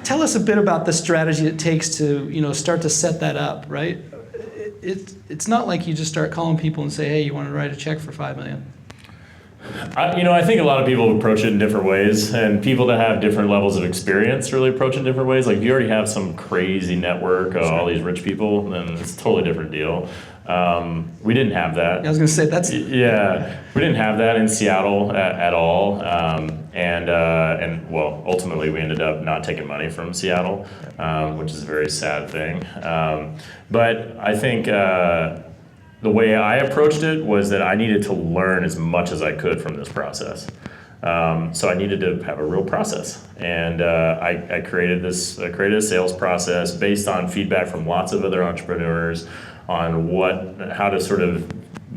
tell us a bit about the strategy it takes to, start to set that up, right? It's not like you just start calling people and say, hey, you want to write a check for $5 million. I think a lot of people approach it in different ways, and people that have different levels of experience really approach it in different ways. Like, if you already have some crazy network of all these rich people, then it's a totally different deal. We didn't have that. I was going to say that's... Yeah, we didn't have that in Seattle at all. And well, ultimately we ended up not taking money from Seattle, which is a very sad thing. But I think the way I approached it was that I needed to learn as much as I could from this process. So I needed to have a real process, and I created a sales process based on feedback from lots of other entrepreneurs on how to sort of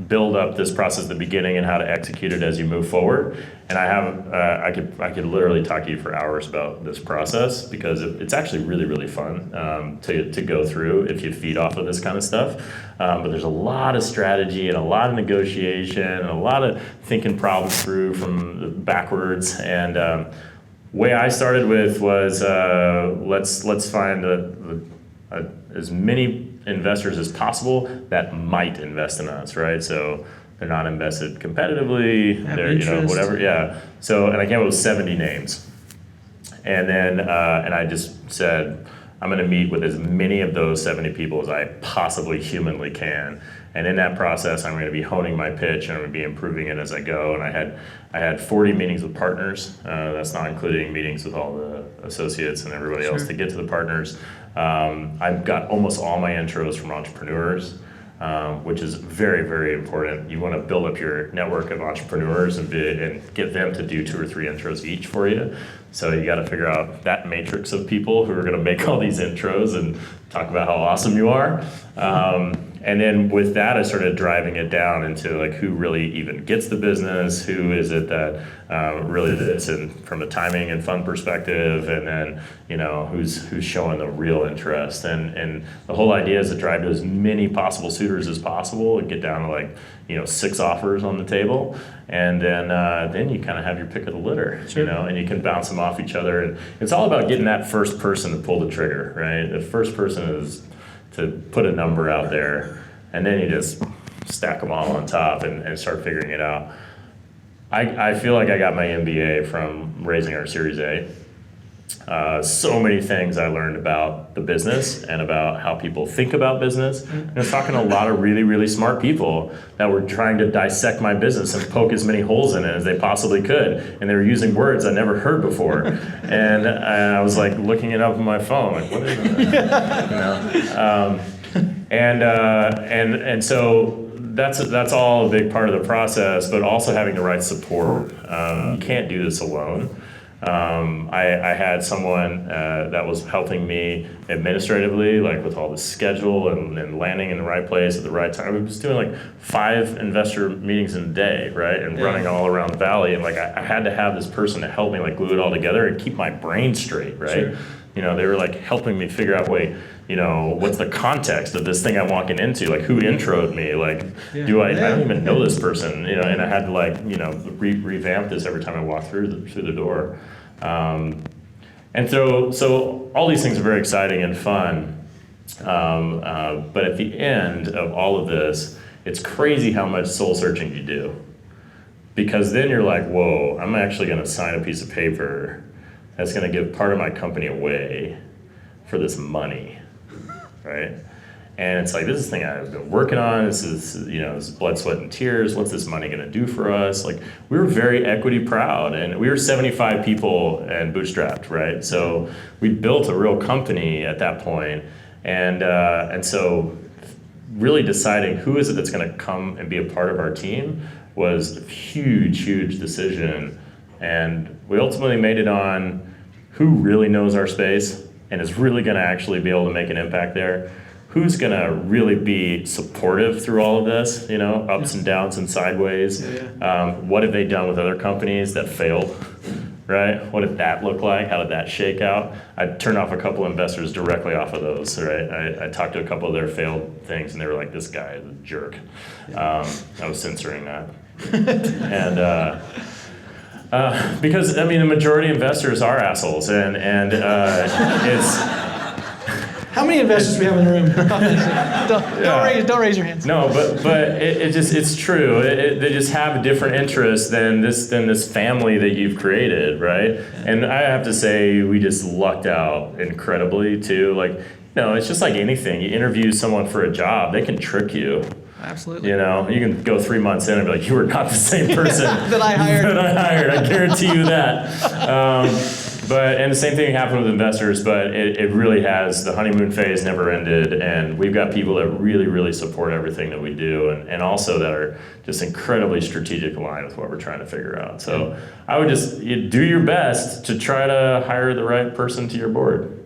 build up this process at the beginning and how to execute it as you move forward. And I could literally talk to you for hours about this process, because it's actually really, really fun to go through if you feed off of this kind of stuff. But there's a lot of strategy and a lot of negotiation and a lot of thinking problems through from backwards. And way I started with was let's find as many investors as possible that might invest in us, right? So they're not invested competitively, they're whatever, yeah. So, and I came up with 70 names, and then and I just said, I'm going to meet with as many of those 70 people as I possibly humanly can, and in that process, I'm going to be honing my pitch and I'm going to be improving it as I go. And I had 40 meetings with partners. That's not including meetings with all the associates and everybody else to get to the partners. I've got almost all my intros from entrepreneurs, which is very, very important. You want to build up your network of entrepreneurs and get them to do 2 or 3 intros each for you. So you got to figure out that matrix of people who are going to make all these intros and talk about how awesome you are. And then with that, I started driving it down into like who really even gets the business, who is it that really is in from a timing and fun perspective, and then who's showing the real interest. And the whole idea is to drive to as many possible suitors as possible and get down to like 6 offers on the table, and then you kind of have your pick of the litter, and you can bounce them off each other. And it's all about getting that first person to pull the trigger, right? The first person is to put a number out there, and then you just stack them all on top and start figuring it out. I feel like I got my MBA from raising our Series A. So many things I learned about the business and about how people think about business. And I was talking to a lot of really, really smart people that were trying to dissect my business and poke as many holes in it as they possibly could. And they were using words I never heard before. And I was like looking it up on my phone, like, what is that? And so that's all a big part of the process, but also having the right support. You can't do this alone. I had someone that was helping me administratively, like with all the schedule and landing in the right place at the right time. I was doing like 5 investor meetings in a day, right? And running all around the valley. And like I had to have this person to help me like glue it all together and keep my brain straight, right? Sure. They were like helping me figure out, what's the context of this thing I'm walking into? Like, who introed me? Like, I don't even know this person, and I had to like, revamp this every time I walked through the door. And so all these things are very exciting and fun. But at the end of all of this, it's crazy how much soul searching you do. Because then you're like, whoa, I'm actually going to sign a piece of paper that's going to give part of my company away for this money, right? And it's like, this is the thing I've been working on. This is, this is blood, sweat, and tears. What's this money going to do for us? Like, we were very equity proud, and we were 75 people and bootstrapped, right? So we built a real company at that point, and so really deciding who is it that's going to come and be a part of our team was a huge, huge decision. And we ultimately made it on who really knows our space and is really going to actually be able to make an impact there. Who's going to really be supportive through all of this, ups and downs and sideways. What have they done with other companies that failed, right? What did that look like? How did that shake out? I turned off a couple investors directly off of those, right? I talked to a couple of their failed things, and they were like, this guy is a jerk. I was censoring that. Because I mean, the majority of investors are assholes, and it's. How many investors do we have in the room? Don't raise your hands. No, but it's true. They just have a different interest than this family that you've created, right? Yeah. And I have to say, we just lucked out incredibly too. Like, it's just like anything. You interview someone for a job, they can trick you. Absolutely. You can go 3 months in and be like, you were not the same person that I hired. I guarantee you that. And the same thing happened with investors, but it really has. The honeymoon phase never ended, and we've got people that really, really support everything that we do, and also that are just incredibly strategic aligned with what we're trying to figure out. So I would just do your best to try to hire the right person to your board.